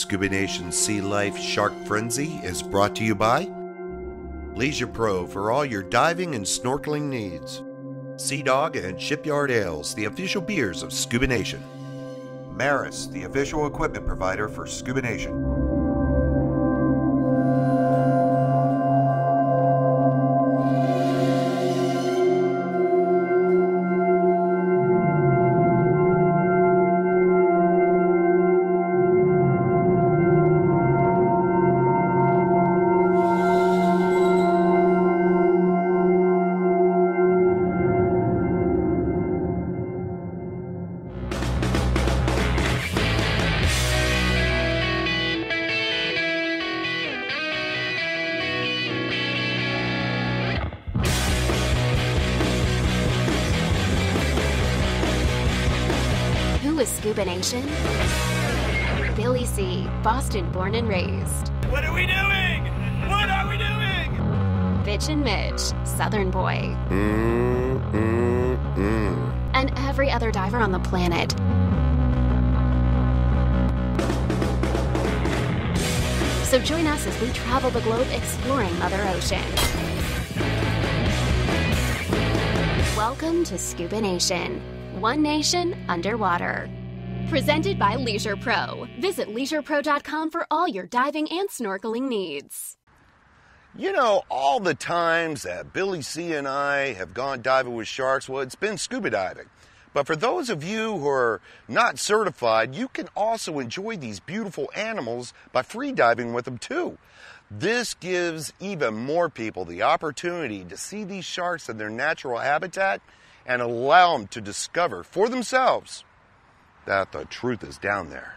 Scuba Nation's Sea Life Shark Frenzy is brought to you by Leisure Pro for all your diving and snorkeling needs. Sea Dog and Shipyard Ales, the official beers of Scuba Nation. Maris, the official equipment provider for Scuba Nation. Who is Scuba Nation? Billy C., Boston born and raised. What are we doing? What are we doing? Bitch and Mitch, Southern boy. And every other diver on the planet. So join us as we travel the globe exploring Mother Ocean. Welcome to Scuba Nation. One nation underwater. Presented by Leisure Pro. Visit leisuropro.com for all your diving and snorkeling needs. You know, all the times that Billy C. and I have gone diving with sharks, well, it's been scuba diving. But for those of you who are not certified, you can also enjoy these beautiful animals by free diving with them too. This gives even more people the opportunity to see these sharks in their natural habitat and allow them to discover for themselves that the truth is down there.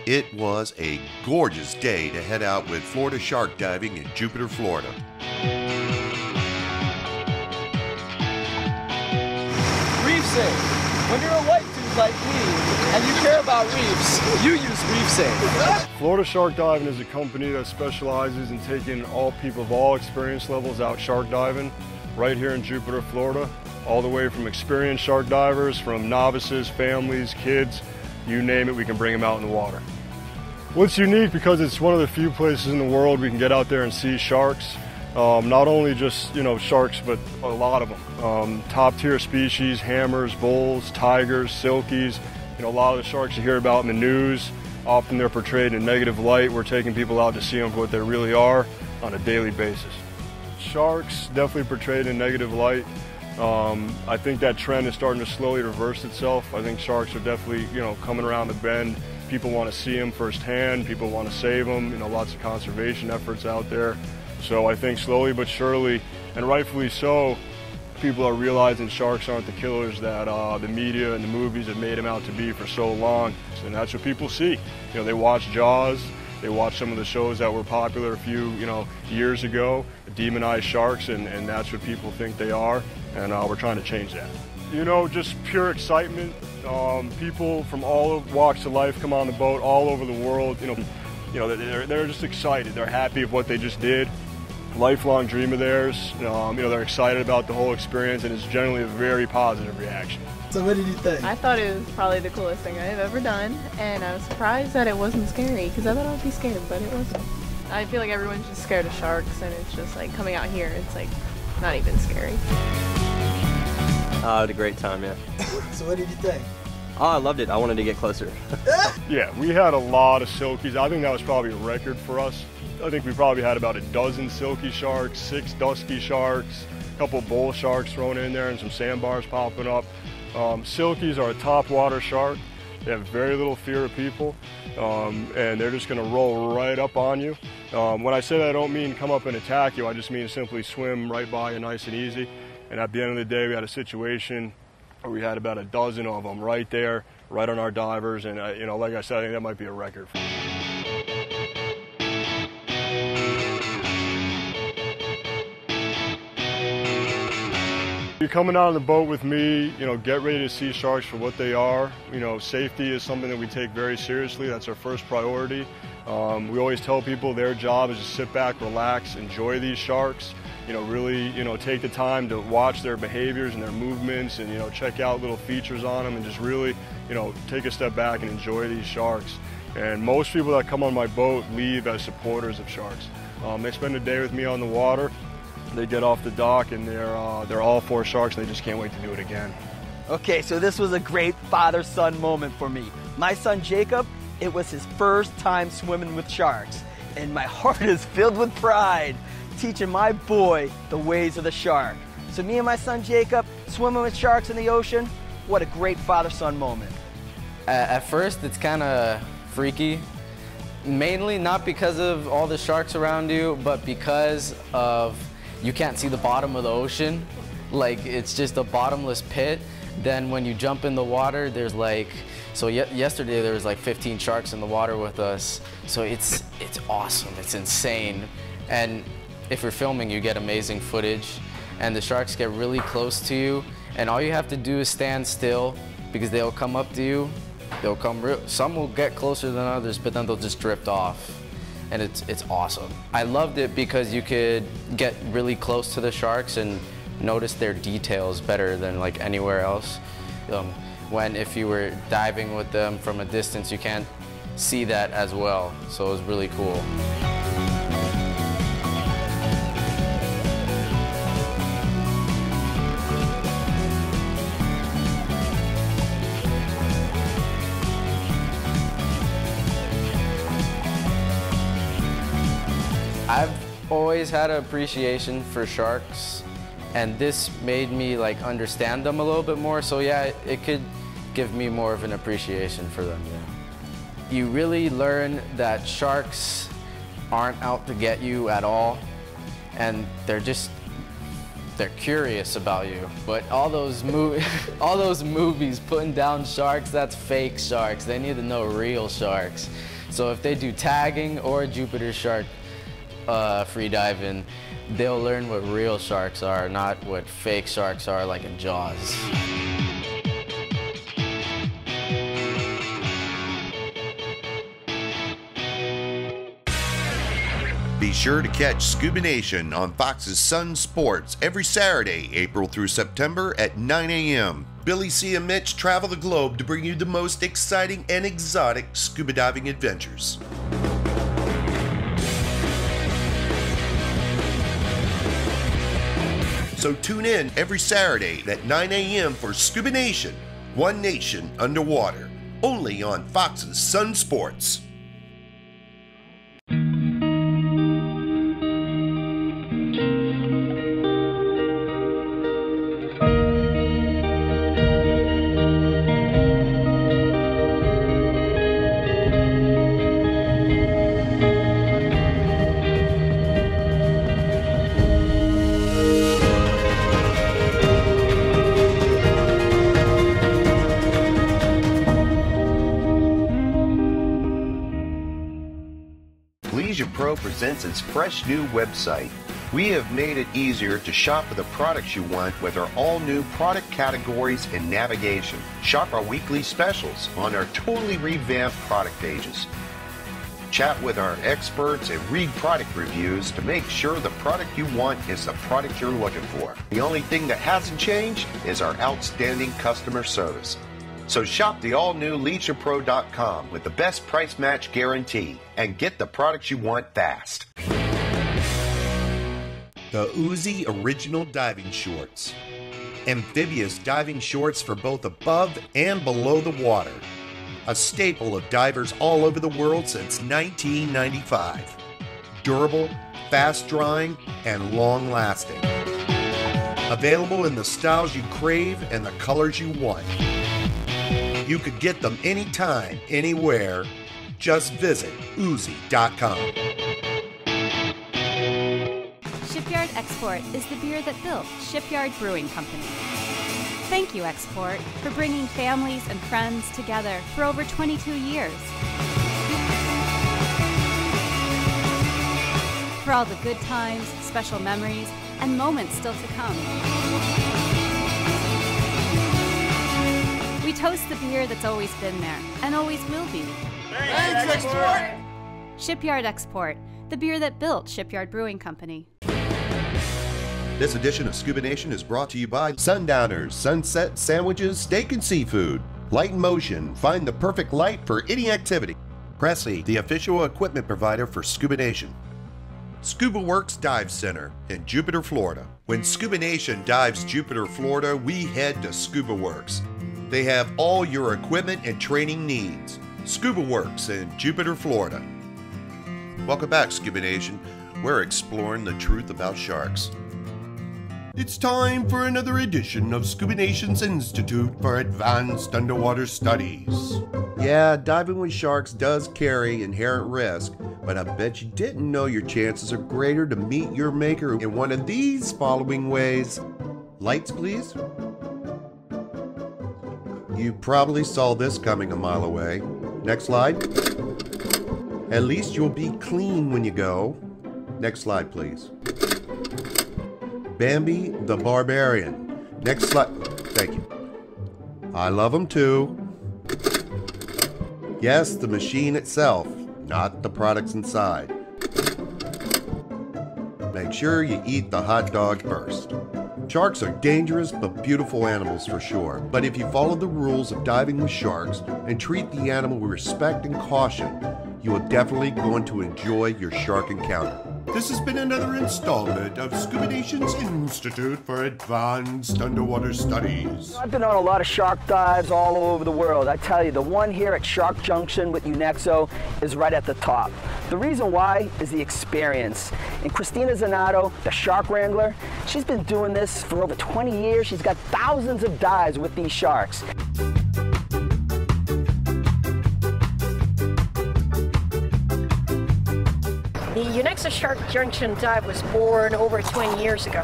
It was a gorgeous day to head out with Florida shark diving in Jupiter, Florida. Reef Safe. When you're a white dude like me and you care about reefs, you use Reef Safe. Florida Shark Diving is a company that specializes in taking all people of all experience levels out shark diving right here in Jupiter, Florida, all the way from experienced shark divers, from novices, families, kids, you name it, we can bring them out in the water. What's unique, because it's one of the few places in the world we can get out there and see sharks. Not only just, sharks, but a lot of them. Top tier species, hammers, bulls, tigers, silkies. A lot of the sharks you hear about in the news, often they're portrayed in a negative light. We're taking people out to see them for what they really are on a daily basis. Sharks definitely portrayed in a negative light. I think that trend is starting to slowly reverse itself. I think sharks are definitely, coming around the bend. People want to see them firsthand. People want to save them. Lots of conservation efforts out there. So I think slowly but surely, and rightfully so, people are realizing sharks aren't the killers that the media and the movies have made them out to be for so long. And that's what people see. They watch Jaws, they watch some of the shows that were popular a few years ago, demonize sharks, and that's what people think they are. And we're trying to change that. Just pure excitement. People from all walks of life come on the boat all over the world. They're just excited. They're happy of what they just did. Lifelong dream of theirs. They're excited about the whole experience, and it's generally a very positive reaction. So what did you think? I thought it was probably the coolest thing I've ever done, and I was surprised that it wasn't scary, because I thought I would be scared, but it wasn't. I feel like everyone's just scared of sharks, and it's just like coming out here, it's like not even scary. I had a great time, yeah. So what did you think? Oh, I loved it. I wanted to get closer. Yeah, we had a lot of silkies. I think that was probably a record for us. I think we probably had about a dozen silky sharks, 6 dusky sharks, a couple bull sharks thrown in there, and some sandbars popping up. Silkies are a top water shark. They have very little fear of people, and they're just going to roll right up on you. When I say that, I don't mean come up and attack you. I just mean simply swim right by you nice and easy. And at the end of the day, we had a situation where we had about a dozen of them right there, right on our divers. And, like I said, I think that might be a record. You're coming out on the boat with me, get ready to see sharks for what they are. Safety is something that we take very seriously. That's our first priority. We always tell people their job is to sit back, relax, enjoy these sharks. really, take the time to watch their behaviors and their movements and, check out little features on them and just really, take a step back and enjoy these sharks. And most people that come on my boat leave as supporters of sharks. They spend a day with me on the water. They get off the dock and they're all for sharks. They just can't wait to do it again. Okay, so this was a great father-son moment for me. My son Jacob, it was his first time swimming with sharks, and my heart is filled with pride, teaching my boy the ways of the shark. So me and my son Jacob, swimming with sharks in the ocean, what a great father-son moment. At first, it's kind of freaky, mainly not because of all the sharks around you, but because of you can't see the bottom of the ocean. Like, it's just a bottomless pit. Then when you jump in the water, there's yesterday there was like 15 sharks in the water with us. So it's awesome, it's insane. And if you're filming, you get amazing footage, and the sharks get really close to you, and all you have to do is stand still, because they'll come up to you. They'll come some will get closer than others, but then they'll just drift off. And it's awesome. I loved it because you could get really close to the sharks and notice their details better than like anywhere else. If you were diving with them from a distance, you can't see that as well. So it was really cool. I've always had an appreciation for sharks, and this made me like understand them a little bit more. So yeah, it could give me more of an appreciation for them. Yeah. You really learn that sharks aren't out to get you at all, and they're curious about you. But all those movies putting down sharks, that's fake sharks. They need to know real sharks. So if they do tagging or Jupiter shark free diving, they'll learn what real sharks are, not what fake sharks are like in Jaws. Be sure to catch Scuba Nation on Fox's Sun Sports every Saturday, April through September at 9 a.m. Billy C. and Mitch travel the globe to bring you the most exciting and exotic scuba diving adventures. So tune in every Saturday at 9 a.m. for Scuba Nation, One Nation Underwater, only on Fox's Sun Sports. Pro presents its fresh new website. We have made it easier to shop for the products you want with our all-new product categories and navigation. Shop our weekly specials on our totally revamped product pages. Chat with our experts and read product reviews to make sure the product you want is the product you're looking for. The only thing that hasn't changed is our outstanding customer service. So shop the all-new LeisurePro.com with the best price match guarantee and get the products you want fast. The Uzi Original Diving Shorts. Amphibious diving shorts for both above and below the water. A staple of divers all over the world since 1995. Durable, fast-drying, and long-lasting. Available in the styles you crave and the colors you want. You could get them anytime, anywhere. Just visit Uzi.com. Shipyard Export is the beer that built Shipyard Brewing Company. Thank you, Export, for bringing families and friends together for over 22 years. For all the good times, special memories, and moments still to come. We toast the beer that's always been there, and always will be. Thanks, Export! Shipyard Export, the beer that built Shipyard Brewing Company. This edition of Scuba Nation is brought to you by Sundowners, Sunset Sandwiches, Steak and Seafood. Light in Motion, find the perfect light for any activity. Cressy, the official equipment provider for Scuba Nation. Scuba Works Dive Center in Jupiter, Florida. When Scuba Nation dives Jupiter, Florida, we head to Scuba Works. They have all your equipment and training needs. Scuba Works in Jupiter, Florida. Welcome back, Scuba Nation. We're exploring the truth about sharks. It's time for another edition of Scuba Nation's Institute for Advanced Underwater Studies. Yeah, diving with sharks does carry inherent risk, but I bet you didn't know your chances are greater to meet your maker in one of these following ways. Lights, please. You probably saw this coming a mile away. Next slide. At least you'll be clean when you go. Next slide, please. Bambi the Barbarian. Next slide. Thank you. I love them too. Yes, the machine itself, not the products inside. Make sure you eat the hot dog first. Sharks are dangerous but beautiful animals for sure. But if you follow the rules of diving with sharks and treat the animal with respect and caution, you are definitely going to enjoy your shark encounter. This has been another installment of Scuba Nation's Institute for Advanced Underwater Studies. I've been on a lot of shark dives all over the world. I tell you, the one here at Shark Junction with UNEXO is right at the top. The reason why is the experience. And Christina Zanato, the shark wrangler, she's been doing this for over 20 years. She's got thousands of dives with these sharks. The UNEXO Shark Junction dive was born over 20 years ago.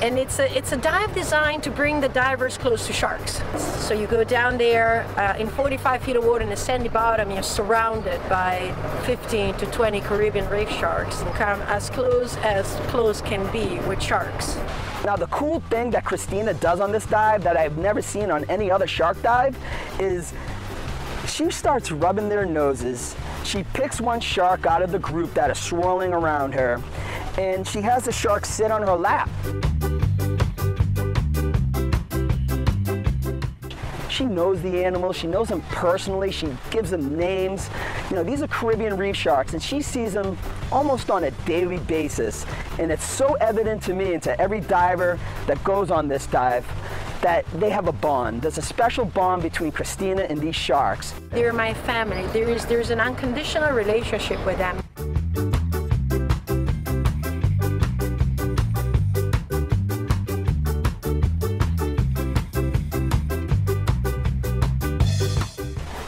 And it's a dive designed to bring the divers close to sharks. So you go down there in 45 feet of water in a sandy bottom, you're surrounded by 15 to 20 Caribbean reef sharks and come as close can be with sharks. Now the cool thing that Christina does on this dive that I've never seen on any other shark dive is she starts rubbing their noses. She picks one shark out of the group that is swirling around her, and she has the shark sit on her lap. She knows the animals, she knows them personally, she gives them names. You know, these are Caribbean reef sharks, and she sees them almost on a daily basis. And it's so evident to me and to every diver that goes on this dive that they have a bond. There's a special bond between Christina and these sharks. They're my family. There's an unconditional relationship with them.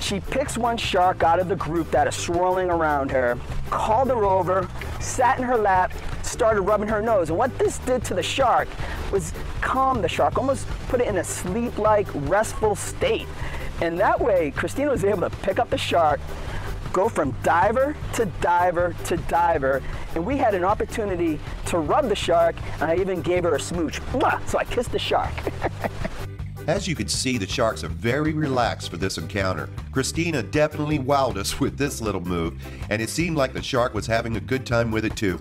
She picks one shark out of the group that is swirling around her, called her over, sat in her lap, started rubbing her nose. And what this did to the shark was calm the shark, almost put it in a sleep-like, restful state. And that way, Christina was able to pick up the shark, go from diver to diver to diver, and we had an opportunity to rub the shark, and I even gave her a smooch. Mwah! So I kissed the shark. As you can see, the sharks are very relaxed for this encounter. Christina definitely wowed us with this little move, and it seemed like the shark was having a good time with it too.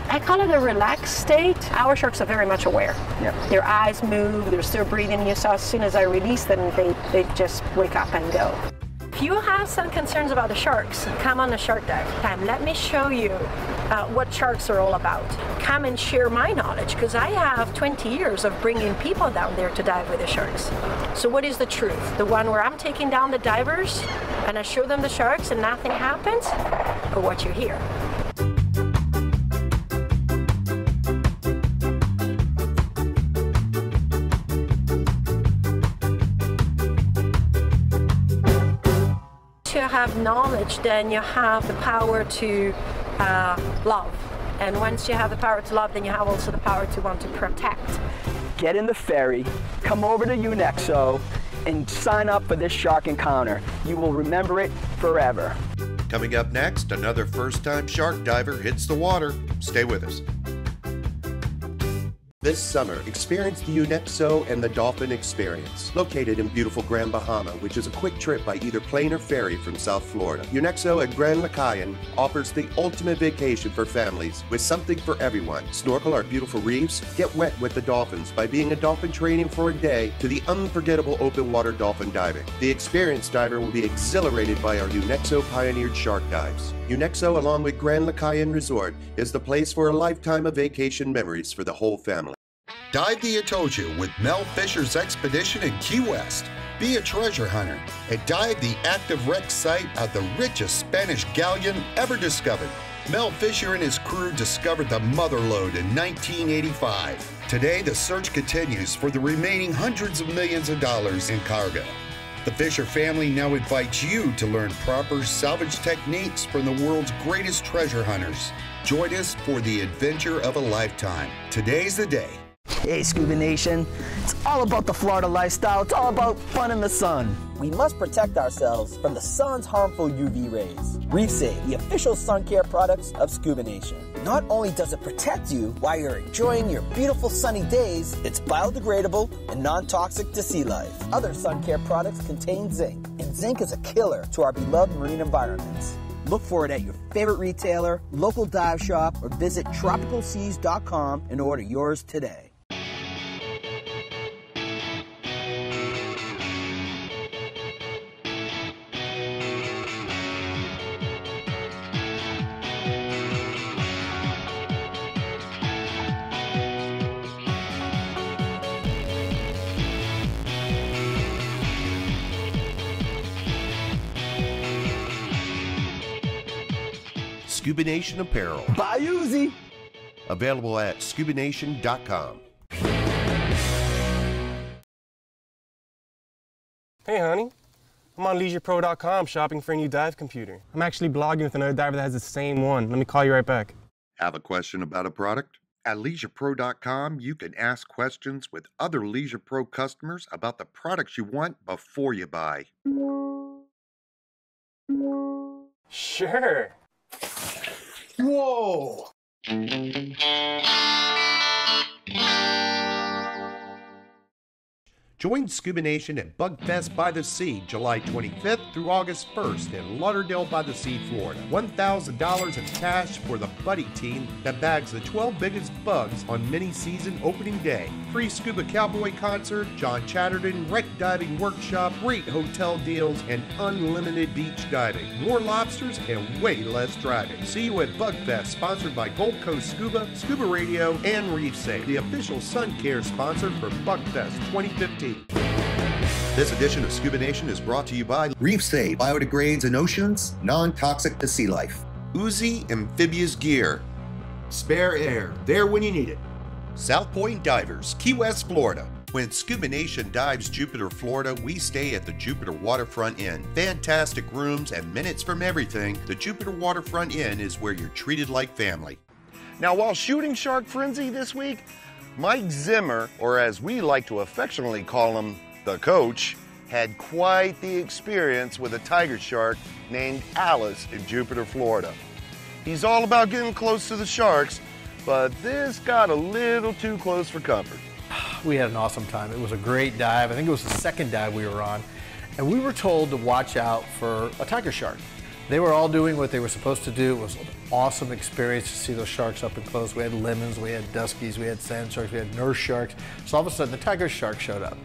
I call it a relaxed state. Our sharks are very much aware. Yeah. Their eyes move, they're still breathing. You saw as soon as I release them, they just wake up and go. If you have some concerns about the sharks, come on a shark dive time. Let me show you what sharks are all about. Come and share my knowledge, because I have 20 years of bringing people down there to dive with the sharks. So what is the truth? The one where I'm taking down the divers and I show them the sharks and nothing happens? Or what you hear? You have knowledge, then you have the power to love. And once you have the power to love, then you have also the power to want to protect. Get in the ferry, come over to UNEXO, and sign up for this shark encounter. You will remember it forever. Coming up next, another first-time shark diver hits the water. Stay with us. This summer, experience the UNEXO and the Dolphin Experience, located in beautiful Grand Bahama, which is a quick trip by either plane or ferry from South Florida. UNEXO at Grand Lacayan offers the ultimate vacation for families with something for everyone. Snorkel our beautiful reefs, get wet with the dolphins by being a dolphin training for a day to the unforgettable open water dolphin diving. The experienced diver will be exhilarated by our UNEXO pioneered shark dives. UNEXO, along with Grand Lacayan Resort, is the place for a lifetime of vacation memories for the whole family. Dive the Atocha with Mel Fisher's expedition in Key West. Be a treasure hunter and dive the active wreck site of the richest Spanish galleon ever discovered. Mel Fisher and his crew discovered the Mother Lode in 1985. Today, the search continues for the remaining hundreds of millions of dollars in cargo. The Fisher family now invites you to learn proper salvage techniques from the world's greatest treasure hunters. Join us for the adventure of a lifetime. Today's the day. Hey, Scuba Nation. It's all about the Florida lifestyle. It's all about fun in the sun. We must protect ourselves from the sun's harmful UV rays. Reef Save, the official sun care products of Scuba Nation. Not only does it protect you while you're enjoying your beautiful sunny days, it's biodegradable and non-toxic to sea life. Other sun care products contain zinc, and zinc is a killer to our beloved marine environments. Look for it at your favorite retailer, local dive shop, or visit tropicalseas.com and order yours today. Scuba Nation Apparel. Bye, Uzi. Available at scubanation.com. Hey, honey. I'm on leisurePro.com shopping for a new dive computer. I'm actually blogging with another diver that has the same one. Let me call you right back. Have a question about a product? At leisurePro.com, you can ask questions with other Leisure Pro customers about the products you want before you buy. Sure. Whoa! Join Scuba Nation at Bugfest by the Sea, July 25th through August 1st in Lauderdale by the Sea, Florida. $1,000 in cash for the buddy team that bags the 12 biggest bugs on mini-season opening day. Free Scuba Cowboy concert, John Chatterton, wreck diving workshop, great hotel deals, and unlimited beach diving. More lobsters and way less driving. See you at Bugfest, sponsored by Gold Coast Scuba, Scuba Radio, and Reef Safe, the official sun care sponsor for Bugfest 2015. This edition of Scuba Nation is brought to you by Reef Safe biodegrades in oceans, non-toxic to sea life. Uzi Amphibious Gear, Spare Air, there when you need it. South Point Divers, Key West, Florida. When Scuba Nation dives Jupiter, Florida, we stay at the Jupiter Waterfront Inn. Fantastic rooms and minutes from everything, the Jupiter Waterfront Inn is where you're treated like family. Now, while shooting Shark Frenzy this week, Mike Zimmer, or as we like to affectionately call him, the coach, had quite the experience with a tiger shark named Alice in Jupiter, Florida. He's all about getting close to the sharks, but this got a little too close for comfort. We had an awesome time. It was a great dive. I think it was the second dive we were on, and we were told to watch out for a tiger shark. They were all doing what they were supposed to do. It was an awesome experience to see those sharks up and close. We had lemons, we had duskies, we had sand sharks, we had nurse sharks. So all of a sudden the tiger shark showed up.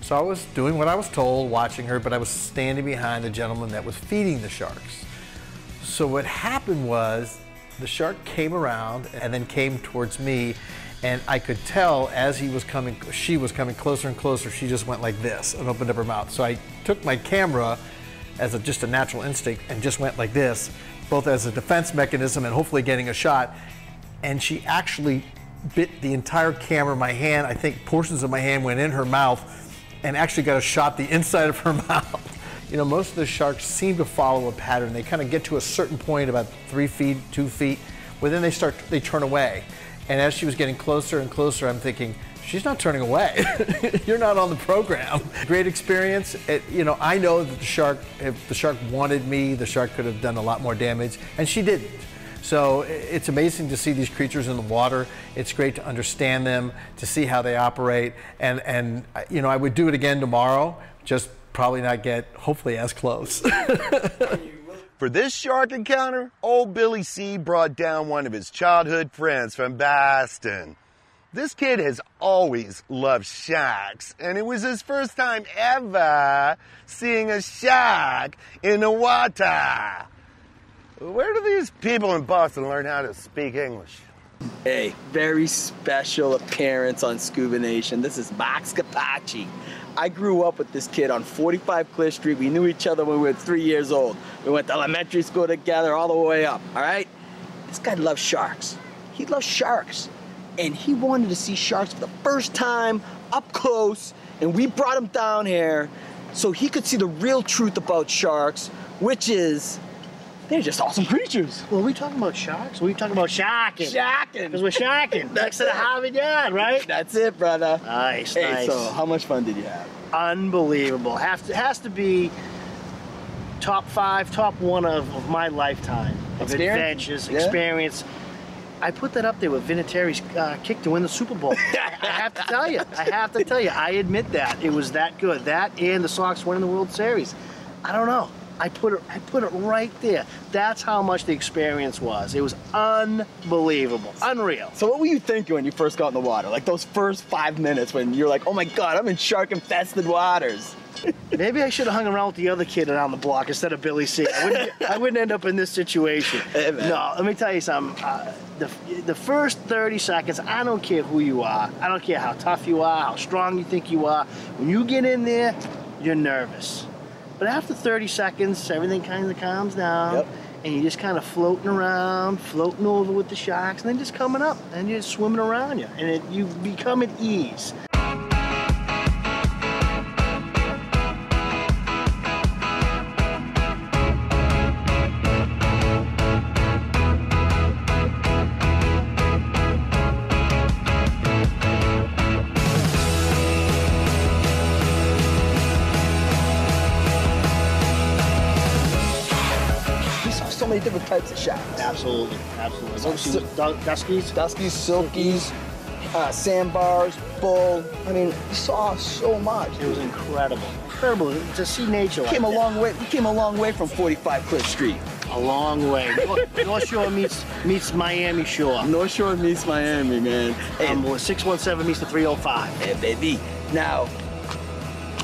So I was doing what I was told, watching her, but I was standing behind the gentleman that was feeding the sharks. So what happened was the shark came around and then came towards me, and I could tell as she was coming closer and closer, she just went like this and opened up her mouth. So I took my camera as just a natural instinct and just went like this, both as a defense mechanism and hopefully getting a shot. And she actually bit the entire camera. My hand, I think portions of my hand went in her mouth and actually got a shot the inside of her mouth. You know, most of the sharks seem to follow a pattern. They kind of get to a certain point, about 3 feet, 2 feet, where then they turn away. And as she was getting closer and closer, I'm thinking, she's not turning away. You're not on the program. Great experience. You know, I know that the shark, if the shark wanted me, the shark could have done a lot more damage, and she didn't. So it's amazing to see these creatures in the water. It's great to understand them, to see how they operate, and you know, I would do it again tomorrow, just probably not get, hopefully, as close. For this shark encounter, old Billy C brought down one of his childhood friends from Boston. This kid has always loved sharks, and it was his first time ever seeing a shark in the water. Where do these people in Boston learn how to speak English? Hey, very special appearance on Scuba Nation. This is Max Capacci. I grew up with this kid on 45 Cliff Street. We knew each other when we were 3 years old. We went to elementary school together all the way up, all right? This guy loves sharks. He loves sharks. And he wanted to see sharks for the first time up close, and we brought him down here so he could see the real truth about sharks, which is they're just awesome creatures. Well, are we talking about sharks? Or are we talking about sharking? Sharking. Because we're sharking. Next to the Harvard Yard, right? That's it, brother. Nice, hey, nice. So how much fun did you have? Unbelievable. Has to be top 5, top 1 of my lifetime of adventures, experience. I put that up there with Vinatieri's kick to win the Super Bowl. I have to tell you. I admit that. It was that good. That and the Sox winning the World Series. I don't know. I put it right there. That's how much the experience was. It was unbelievable. Unreal. So what were you thinking when you first got in the water? Like those first 5 minutes when you're like, oh my God, I'm in shark-infested waters. Maybe I should have hung around with the other kid around the block instead of Billy C. I wouldn't end up in this situation. Hey, no, let me tell you something. The first 30 seconds, I don't care who you are. I don't care how tough you are, how strong you think you are. When you get in there, you're nervous. But after 30 seconds, everything kind of calms down. And you're just kind of floating around, floating over with the sharks, and then just coming up, and you're just swimming around you. And you become at ease. So many different types of sharks. Absolutely. Duskies, silkies, sandbars, bull. I mean, we saw so much. It was incredible. Incredible to see nature like that. We came a long way from 45 Cliff Street. A long way. North Shore meets Miami Shore. North Shore meets Miami, man. Hey, 617 meets the 305. Hey, baby. Now,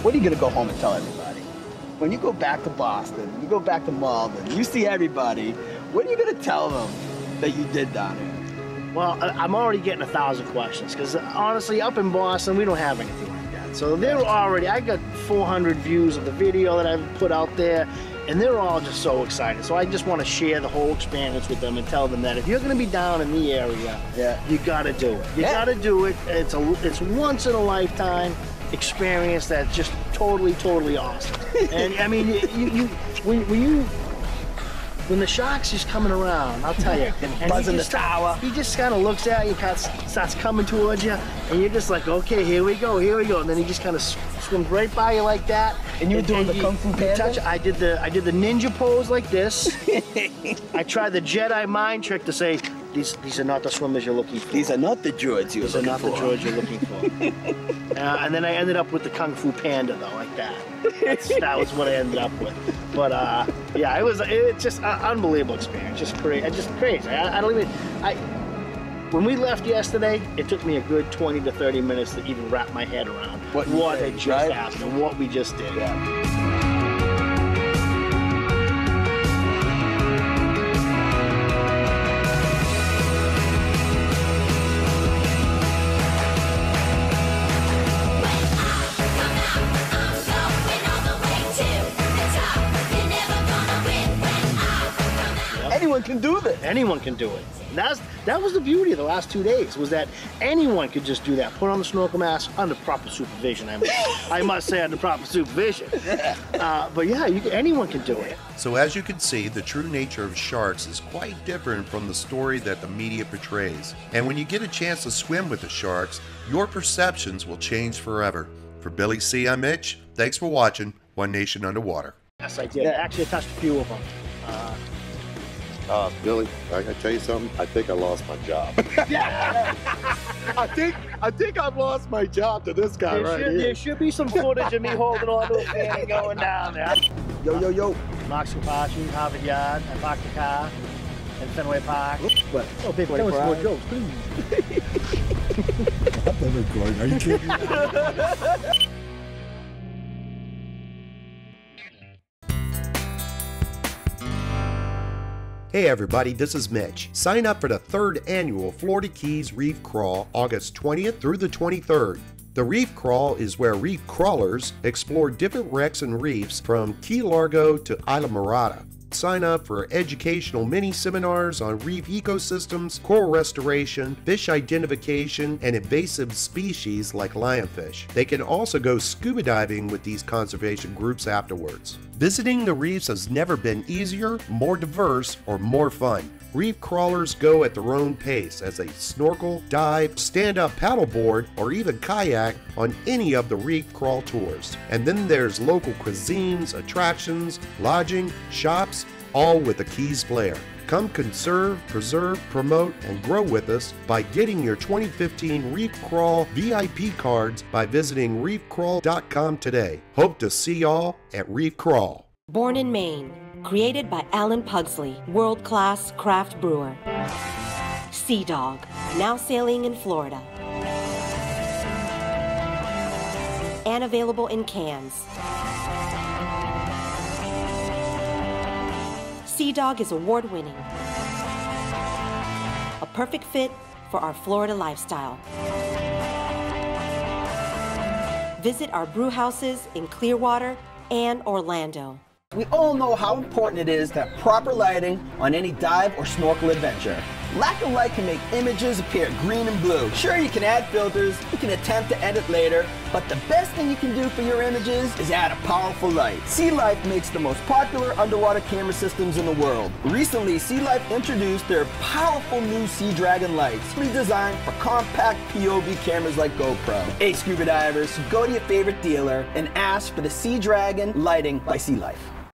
what are you gonna go home and tell everybody? When you go back to Boston, you go back to Malden, you see everybody, what are you going to tell them that you did down here? Well, I'm already getting 1,000 questions because honestly, up in Boston, we don't have anything like that. So they're already, I got 400 views of the video that I've put out there, and they're all just so excited. So I just want to share the whole experience with them and tell them that if you're going to be down in the area, you got to do it. You got to do it. It's once in a lifetime experience that's just totally awesome. And I mean, when the shark's just coming around, I'll tell you, and buzzing the tower, he just kind of looks at you, starts coming towards you, and you're just like, okay, here we go, and then he just kind of swims right by you like that. And you're doing the Kung Fu Panda? I did the ninja pose like this. I tried the Jedi mind trick to say, these are not the swimmers you're looking for. These are not the droids you're looking for. These are not the droids you're looking for. And then I ended up with the Kung Fu Panda, though, like that. That was what I ended up with. But yeah, it's just an unbelievable experience. Just crazy. I don't even. When we left yesterday, it took me a good 20 to 30 minutes to even wrap my head around what had just happened and what we just did. Anyone can do this. Anyone can do it. That was the beauty of the last 2 days, was that anyone could just do that. Put on the snorkel mask under proper supervision. I must say under proper supervision. But yeah, anyone can do it. So as you can see, the true nature of sharks is quite different from the story that the media portrays. And when you get a chance to swim with the sharks, your perceptions will change forever. For Billy C, I'm Mitch. Thanks for watching One Nation Underwater. Yes, I did. Actually, I touched a few of them. Billy, I gotta tell you something. I think I lost my job. I think I've lost my job to this guy here. There should be some footage of me holding on to a fan and going down there. Yo. Max Kapachi, Harvard Yard. I parked the car in Fenway Park. What? Oh, people don't score jokes, please. I'm recording. Are you kidding me? Hey everybody, this is Mitch. Sign up for the 3rd annual Florida Keys Reef Crawl, August 20th through the 23rd. The Reef Crawl is where reef crawlers explore different wrecks and reefs from Key Largo to Isla Mirada. Sign up for educational mini-seminars on reef ecosystems, coral restoration, fish identification, and invasive species like lionfish. They can also go scuba diving with these conservation groups afterwards. Visiting the reefs has never been easier, more diverse, or more fun. Reef crawlers go at their own pace as they snorkel, dive, stand-up paddleboard, or even kayak on any of the reef crawl tours. And then there's local cuisines, attractions, lodging, shops, all with a Keys flair. Come conserve, preserve, promote, and grow with us by getting your 2015 Reef Crawl VIP cards by visiting reefcrawl.com today. Hope to see y'all at Reef Crawl. Born in Maine, created by Alan Pugsley, world-class craft brewer. Sea Dog, now sailing in Florida. And available in cans. Sea Dog is award-winning. A perfect fit for our Florida lifestyle. Visit our brew houses in Clearwater and Orlando. We all know how important it is to have proper lighting on any dive or snorkel adventure. Lack of light can make images appear green and blue. Sure, you can add filters, you can attempt to edit later, but the best thing you can do for your images is add a powerful light. Sea Life makes the most popular underwater camera systems in the world. Recently, Sea Life introduced their powerful new Sea Dragon lights, redesigned for compact POV cameras like GoPro. Hey scuba divers, go to your favorite dealer and ask for the Sea Dragon lighting by Sea Life.